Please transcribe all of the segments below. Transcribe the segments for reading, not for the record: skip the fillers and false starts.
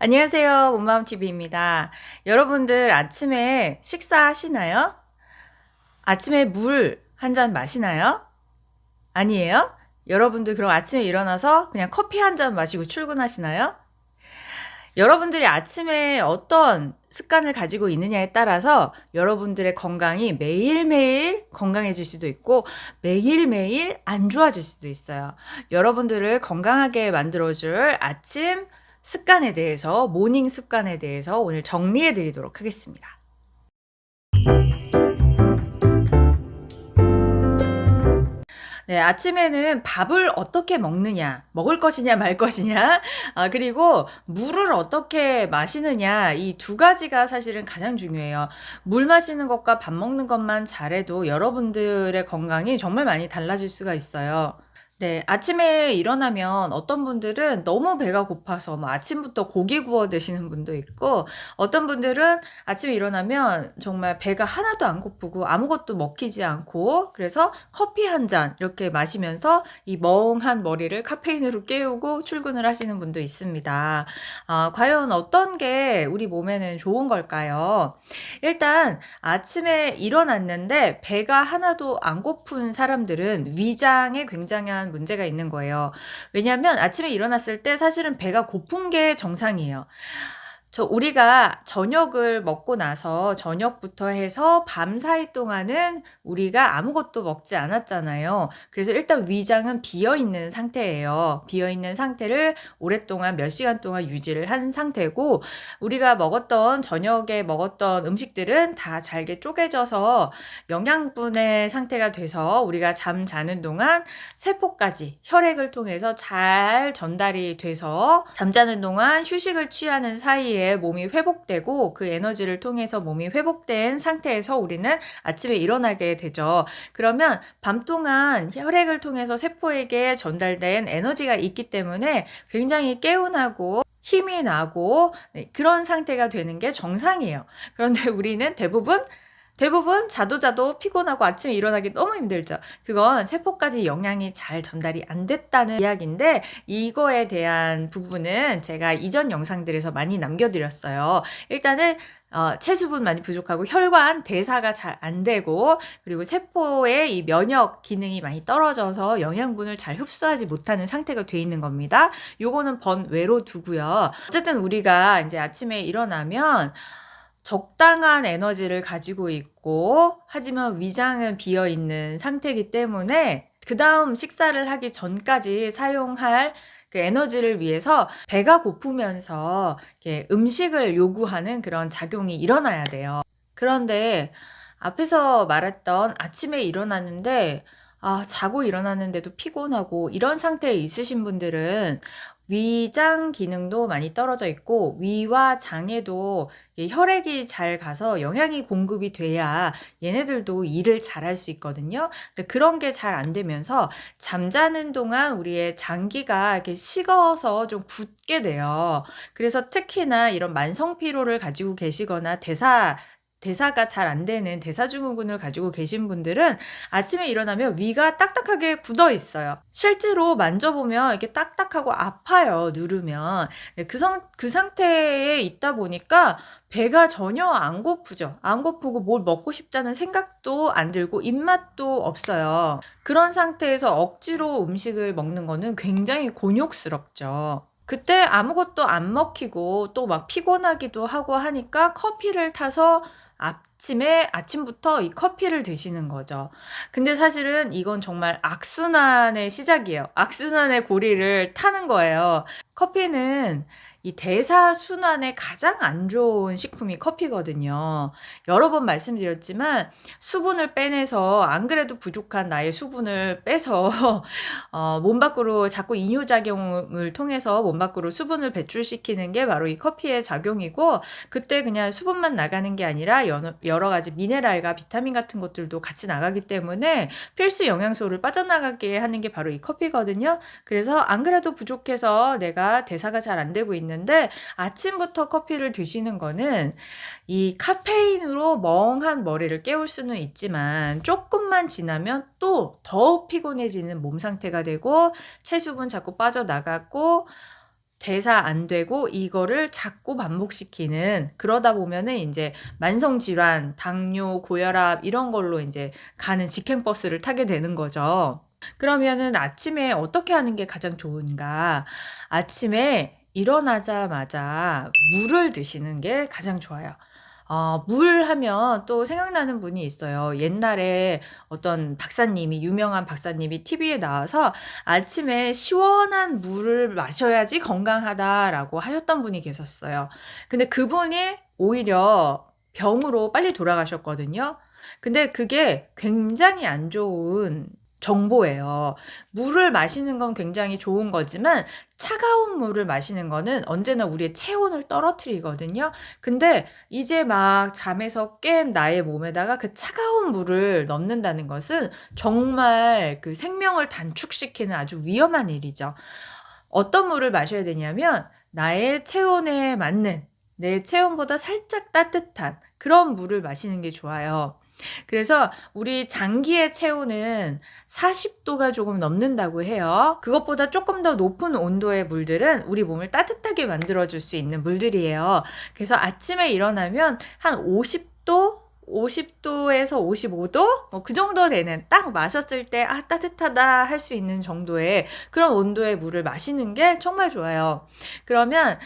안녕하세요. 몸마음TV입니다. 여러분들 아침에 식사하시나요? 아침에 물 한 잔 마시나요? 아니에요? 여러분들 그럼 아침에 일어나서 그냥 커피 한 잔 마시고 출근하시나요? 여러분들이 아침에 어떤 습관을 가지고 있느냐에 따라서 여러분들의 건강이 매일매일 건강해질 수도 있고 매일매일 안 좋아질 수도 있어요. 여러분들을 건강하게 만들어줄 아침 습관에 대해서, 모닝 습관에 대해서 오늘 정리해 드리도록 하겠습니다. 네, 아침에는 밥을 어떻게 먹느냐, 먹을 것이냐 말 것이냐, 그리고 물을 어떻게 마시느냐, 이 두 가지가 사실은 가장 중요해요. 물 마시는 것과 밥 먹는 것만 잘해도 여러분들의 건강이 정말 많이 달라질 수가 있어요. 네. 아침에 일어나면 어떤 분들은 너무 배가 고파서 뭐 아침부터 고기 구워 드시는 분도 있고, 어떤 분들은 아침에 일어나면 정말 배가 하나도 안 고프고 아무것도 먹히지 않고, 그래서 커피 한 잔 이렇게 마시면서 이 멍한 머리를 카페인으로 깨우고 출근을 하시는 분도 있습니다. 과연 어떤 게 우리 몸에는 좋은 걸까요? 일단 아침에 일어났는데 배가 하나도 안 고픈 사람들은 위장에 굉장한 문제가 있는 거예요. 왜냐하면 아침에 일어났을 때 사실은 배가 고픈 게 정상이에요. 우리가 저녁을 먹고 나서 저녁부터 해서 밤사이 동안은 우리가 아무것도 먹지 않았잖아요. 그래서 일단 위장은 비어 있는 상태예요. 비어 있는 상태를 오랫동안 몇 시간 동안 유지를 한 상태고, 우리가 저녁에 먹었던 음식들은 다 잘게 쪼개져서 영양분의 상태가 돼서 우리가 잠자는 동안 세포까지 혈액을 통해서 잘 전달이 돼서 잠자는 동안 휴식을 취하는 사이에 몸이 회복되고, 그 에너지를 통해서 몸이 회복된 상태에서 우리는 아침에 일어나게 되죠. 그러면 밤 동안 혈액을 통해서 세포에게 전달된 에너지가 있기 때문에 굉장히 개운하고 힘이 나고, 그런 상태가 되는 게 정상이에요. 그런데 우리는 대부분 자도 피곤하고 아침에 일어나기 너무 힘들죠. 그건 세포까지 영양이 잘 전달이 안 됐다는 이야기인데, 이거에 대한 부분은 제가 이전 영상들에서 많이 남겨드렸어요. 일단은 체수분 많이 부족하고 혈관 대사가 잘 안 되고, 그리고 세포의 이 면역 기능이 많이 떨어져서 영양분을 잘 흡수하지 못하는 상태가 돼 있는 겁니다. 요거는 번외로 두고요. 어쨌든 우리가 이제 아침에 일어나면 적당한 에너지를 가지고 있고, 하지만 위장은 비어 있는 상태이기 때문에 그 다음 식사를 하기 전까지 사용할 그 에너지를 위해서 배가 고프면서 이렇게 음식을 요구하는 그런 작용이 일어나야 돼요. 그런데 앞에서 말했던 아침에 일어났는데 자고 일어났는데도 피곤하고 이런 상태에 있으신 분들은 위장 기능도 많이 떨어져 있고, 위와 장에도 혈액이 잘 가서 영양이 공급이 돼야 얘네들도 일을 잘 할 수 있거든요. 근데 그런 게 잘 안 되면서 잠자는 동안 우리의 장기가 이렇게 식어서 좀 굳게 돼요. 그래서 특히나 이런 만성 피로를 가지고 계시거나 대사가 잘 안 되는 대사증후군을 가지고 계신 분들은 아침에 일어나면 위가 딱딱하게 굳어 있어요. 실제로 만져보면 이렇게 딱딱하고 아파요, 누르면. 네, 그 상태에 있다 보니까 배가 전혀 안 고프죠. 안 고프고 뭘 먹고 싶다는 생각도 안 들고 입맛도 없어요. 그런 상태에서 억지로 음식을 먹는 거는 굉장히 곤욕스럽죠. 그때 아무것도 안 먹히고 또 막 피곤하기도 하고 하니까 커피를 타서 아침부터 이 커피를 드시는 거죠. 근데 사실은 이건 정말 악순환의 시작이에요. 악순환의 고리를 타는 거예요. 커피는 이 대사순환에 가장 안 좋은 식품이 커피거든요. 여러 번 말씀드렸지만 수분을 빼내서, 안 그래도 부족한 나의 수분을 빼서 몸 밖으로 자꾸 이뇨작용을 통해서 몸 밖으로 수분을 배출시키는 게 바로 이 커피의 작용이고, 그때 그냥 수분만 나가는 게 아니라 여러 가지 미네랄과 비타민 같은 것들도 같이 나가기 때문에 필수 영양소를 빠져나가게 하는 게 바로 이 커피거든요. 그래서 안 그래도 부족해서 내가 대사가 잘 안 되고 있는데 아침부터 커피를 드시는 거는 이 카페인으로 멍한 머리를 깨울 수는 있지만 조금만 지나면 또 더 피곤해지는 몸 상태가 되고, 체수분 자꾸 빠져나가고 대사 안 되고 이거를 자꾸 반복시키는, 그러다 보면은 이제 만성 질환, 당뇨, 고혈압 이런 걸로 이제 가는 직행버스를 타게 되는 거죠. 그러면은 아침에 어떻게 하는 게 가장 좋은가? 아침에 일어나자마자 물을 드시는 게 가장 좋아요. 물 하면 또 생각나는 분이 있어요. 옛날에 어떤 박사님이, 유명한 박사님이 TV에 나와서 아침에 시원한 물을 마셔야지 건강하다라고 하셨던 분이 계셨어요. 근데 그분이 오히려 병으로 빨리 돌아가셨거든요. 근데 그게 굉장히 안 좋은 정보예요. 물을 마시는 건 굉장히 좋은 거지만 차가운 물을 마시는 거는 언제나 우리의 체온을 떨어뜨리거든요. 근데 이제 막 잠에서 깬 나의 몸에다가 그 차가운 물을 넣는다는 것은 정말 그 생명을 단축시키는 아주 위험한 일이죠. 어떤 물을 마셔야 되냐면 나의 체온에 맞는, 내 체온보다 살짝 따뜻한 그런 물을 마시는 게 좋아요. 그래서 우리 장기의 체온은 40도가 조금 넘는다고 해요. 그것보다 조금 더 높은 온도의 물들은 우리 몸을 따뜻하게 만들어줄 수 있는 물들이에요. 그래서 아침에 일어나면 한 50도? 50도에서 55도? 그 정도 되는, 딱 마셨을 때 따뜻하다 할 수 있는 정도의 그런 온도의 물을 마시는 게 정말 좋아요. 그러면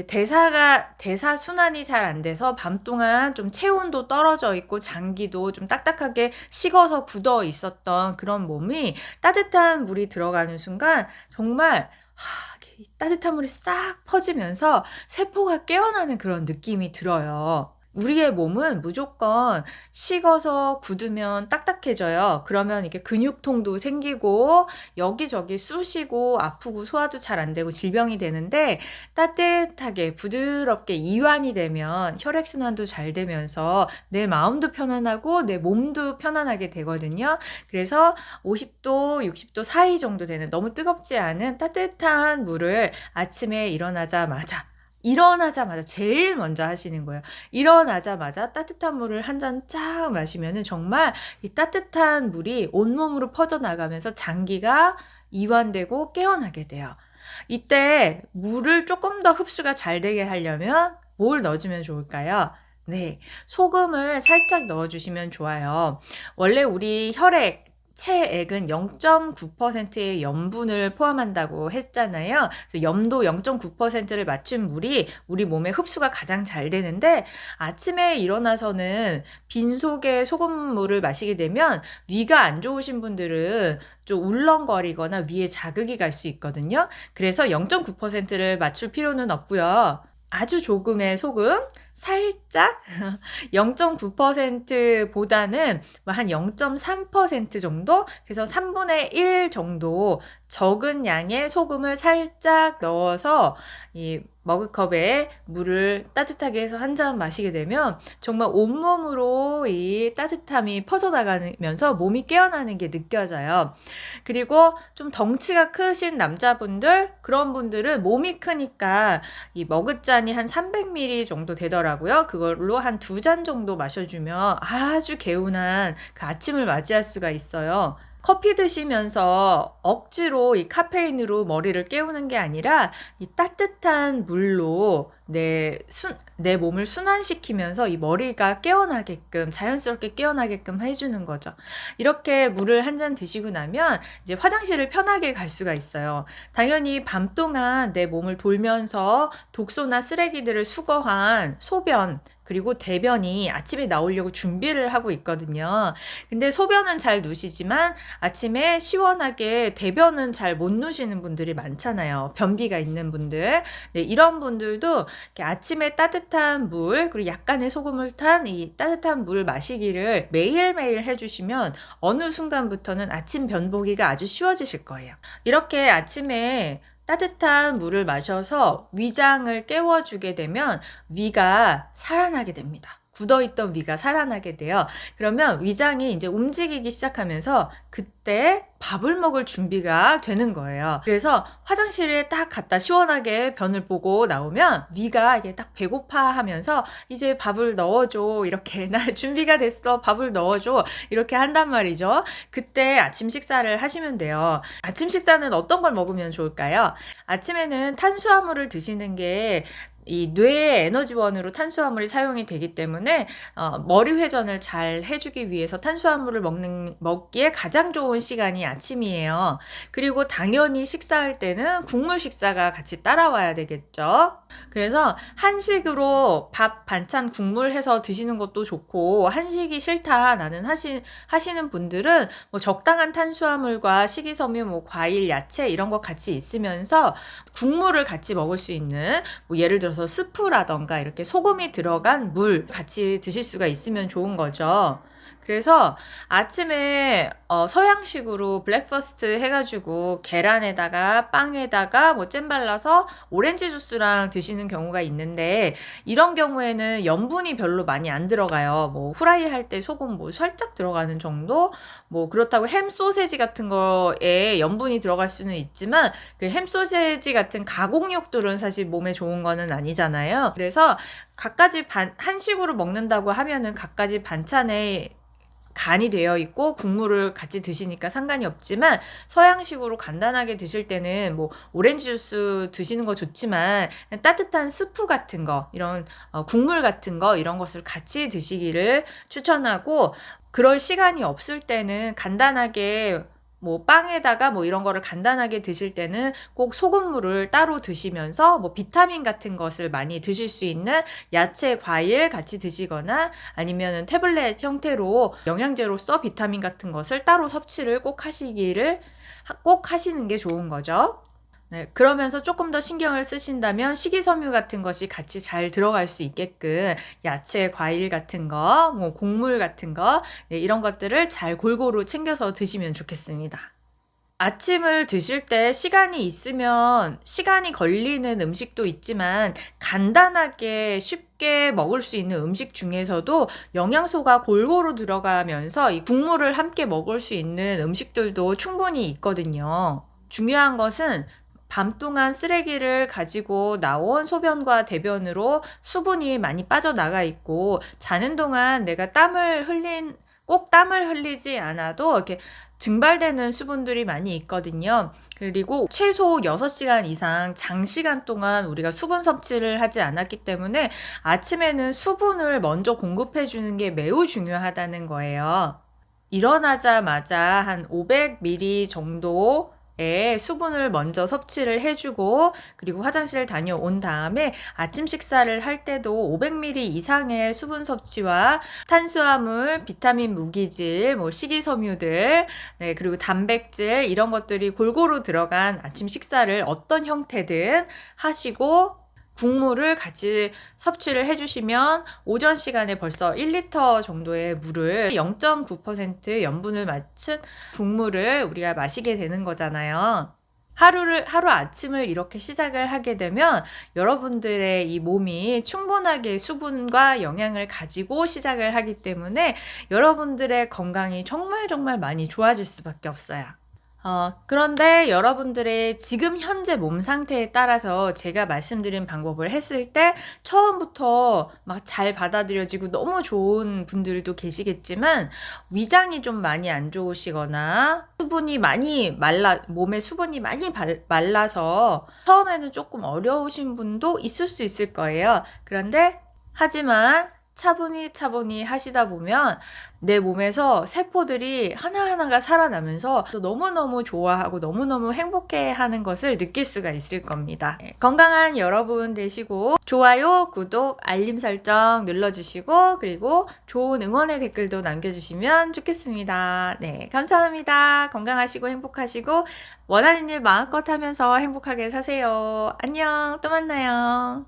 대사 순환이 잘 안 돼서 밤 동안 좀 체온도 떨어져 있고 장기도 좀 딱딱하게 식어서 굳어 있었던 그런 몸이 따뜻한 물이 들어가는 순간 정말 따뜻한 물이 싹 퍼지면서 세포가 깨어나는 그런 느낌이 들어요. 우리의 몸은 무조건 식어서 굳으면 딱딱해져요. 그러면 이렇게 근육통도 생기고 여기저기 쑤시고 아프고 소화도 잘 안 되고 질병이 되는데, 따뜻하게 부드럽게 이완이 되면 혈액순환도 잘 되면서 내 마음도 편안하고 내 몸도 편안하게 되거든요. 그래서 50도, 60도 사이 정도 되는 너무 뜨겁지 않은 따뜻한 물을 아침에 일어나자마자 제일 먼저 하시는 거예요. 일어나자마자 따뜻한 물을 한 잔 쫙 마시면은 정말 이 따뜻한 물이 온몸으로 퍼져나가면서 장기가 이완되고 깨어나게 돼요. 이때 물을 조금 더 흡수가 잘 되게 하려면 뭘 넣어주면 좋을까요? 네, 소금을 살짝 넣어주시면 좋아요. 원래 우리 체액은 0.9%의 염분을 포함한다고 했잖아요. 그래서 염도 0.9%를 맞춘 물이 우리 몸에 흡수가 가장 잘 되는데, 아침에 일어나서는 빈속에 소금물을 마시게 되면 위가 안 좋으신 분들은 좀 울렁거리거나 위에 자극이 갈 수 있거든요. 그래서 0.9%를 맞출 필요는 없고요. 아주 조금의 소금, 살짝 0.9%보다는 한 0.3% 정도? 그래서 3분의 1 정도 적은 양의 소금을 살짝 넣어서 이 머그컵에 물을 따뜻하게 해서 한 잔 마시게 되면 정말 온몸으로 이 따뜻함이 퍼져나가면서 몸이 깨어나는 게 느껴져요. 그리고 좀 덩치가 크신 남자분들, 그런 분들은 몸이 크니까 이 머그잔이 한 300ml 정도 되더라고요. 그걸로 한 2잔 정도 마셔주면 아주 개운한 그 아침을 맞이할 수가 있어요. 커피 드시면서 억지로 이 카페인으로 머리를 깨우는 게 아니라 이 따뜻한 물로 내 몸을 순환시키면서 이 머리가 깨어나게끔, 자연스럽게 깨어나게끔 해주는 거죠. 이렇게 물을 한 잔 드시고 나면 이제 화장실을 편하게 갈 수가 있어요. 당연히 밤 동안 내 몸을 돌면서 독소나 쓰레기들을 수거한 소변, 그리고 대변이 아침에 나오려고 준비를 하고 있거든요. 근데 소변은 잘 누시지만 아침에 시원하게 대변은 잘 못 누시는 분들이 많잖아요. 변비가 있는 분들. 네, 이런 분들도 이렇게 아침에 따뜻한 물, 그리고 약간의 소금을 탄 이 따뜻한 물 마시기를 매일매일 해주시면 어느 순간부터는 아침 변보기가 아주 쉬워지실 거예요. 이렇게 아침에 따뜻한 물을 마셔서 위장을 깨워주게 되면 위가 살아나게 됩니다. 굳어있던 위가 살아나게 돼요. 그러면 위장이 이제 움직이기 시작하면서 그때 밥을 먹을 준비가 되는 거예요. 그래서 화장실에 딱 갔다 시원하게 변을 보고 나오면 위가 이게 딱 배고파 하면서 이제 밥을 넣어줘. 이렇게 나 준비가 됐어. 밥을 넣어줘. 이렇게 한단 말이죠. 그때 아침 식사를 하시면 돼요. 아침 식사는 어떤 걸 먹으면 좋을까요? 아침에는 탄수화물을 드시는 게 이 뇌의 에너지원으로 탄수화물이 사용이 되기 때문에 머리 회전을 잘 해주기 위해서 탄수화물을 먹기에 가장 좋은 시간이 아침이에요. 그리고 당연히 식사할 때는 국물 식사가 같이 따라와야 되겠죠. 그래서 한식으로 밥, 반찬, 국물 해서 드시는 것도 좋고, 한식이 싫다 나는 하시는 분들은 뭐 적당한 탄수화물과 식이섬유, 뭐 과일, 야채 이런 거 같이 있으면서 국물을 같이 먹을 수 있는 뭐 예를 들어서 스프라던가 이렇게 소금이 들어간 물 같이 드실 수가 있으면 좋은 거죠. 그래서 아침에 서양식으로 블랙퍼스트 해가지고 계란에다가 빵에다가 뭐 잼 발라서 오렌지 주스랑 드시는 경우가 있는데, 이런 경우에는 염분이 별로 많이 안 들어가요. 뭐 후라이 할 때 소금 뭐 살짝 들어가는 정도? 뭐 그렇다고 햄 소세지 같은 거에 염분이 들어갈 수는 있지만 그 햄 소세지 같은 가공육들은 사실 몸에 좋은 거는 아니잖아요. 그래서 갖가지 한식으로 먹는다고 하면은 갖가지 반찬에 간이 되어 있고 국물을 같이 드시니까 상관이 없지만, 서양식으로 간단하게 드실 때는 뭐 오렌지 주스 드시는 거 좋지만 따뜻한 스프 같은 거, 이런 국물 같은 거, 이런 것을 같이 드시기를 추천하고, 그럴 시간이 없을 때는 간단하게 뭐 빵에다가 뭐 이런 거를 간단하게 드실 때는 꼭 소금물을 따로 드시면서 뭐 비타민 같은 것을 많이 드실 수 있는 야채, 과일 같이 드시거나, 아니면은 태블릿 형태로 영양제로서 비타민 같은 것을 따로 섭취를 꼭 하시는 게 좋은 거죠. 네, 그러면서 조금 더 신경을 쓰신다면 식이섬유 같은 것이 같이 잘 들어갈 수 있게끔 야채, 과일 같은 거, 뭐 곡물 같은 거, 네, 이런 것들을 잘 골고루 챙겨서 드시면 좋겠습니다. 아침을 드실 때 시간이 있으면 시간이 걸리는 음식도 있지만, 간단하게 쉽게 먹을 수 있는 음식 중에서도 영양소가 골고루 들어가면서 이 국물을 함께 먹을 수 있는 음식들도 충분히 있거든요. 중요한 것은 밤 동안 쓰레기를 가지고 나온 소변과 대변으로 수분이 많이 빠져나가 있고, 자는 동안 내가 꼭 땀을 흘리지 않아도 이렇게 증발되는 수분들이 많이 있거든요. 그리고 최소 6시간 이상 장시간 동안 우리가 수분 섭취를 하지 않았기 때문에 아침에는 수분을 먼저 공급해 주는 게 매우 중요하다는 거예요. 일어나자마자 한 500ml 정도 수분을 먼저 섭취를 해주고, 그리고 화장실 다녀온 다음에 아침 식사를 할 때도 500ml 이상의 수분 섭취와 탄수화물, 비타민, 무기질, 뭐 식이섬유들, 네, 그리고 단백질, 이런 것들이 골고루 들어간 아침 식사를 어떤 형태든 하시고, 국물을 같이 섭취를 해주시면 오전 시간에 벌써 1리터 정도의 물을 0.9% 염분을 맞춘 국물을 우리가 마시게 되는 거잖아요. 하루 아침을 이렇게 시작을 하게 되면 여러분들의 이 몸이 충분하게 수분과 영양을 가지고 시작을 하기 때문에 여러분들의 건강이 정말 정말 많이 좋아질 수밖에 없어요. 그런데 여러분들의 지금 현재 몸 상태에 따라서 제가 말씀드린 방법을 했을 때 처음부터 막 잘 받아들여지고 너무 좋은 분들도 계시겠지만, 위장이 좀 많이 안 좋으시거나 몸에 수분이 많이 말라서 처음에는 조금 어려우신 분도 있을 수 있을 거예요. 하지만 차분히 하시다 보면 내 몸에서 세포들이 하나하나가 살아나면서 너무너무 좋아하고 너무너무 행복해하는 것을 느낄 수가 있을 겁니다. 건강한 여러분 되시고, 좋아요, 구독, 알림 설정 눌러주시고, 그리고 좋은 응원의 댓글도 남겨주시면 좋겠습니다. 네, 감사합니다. 건강하시고 행복하시고 원하는 일 마음껏 하면서 행복하게 사세요. 안녕, 또 만나요.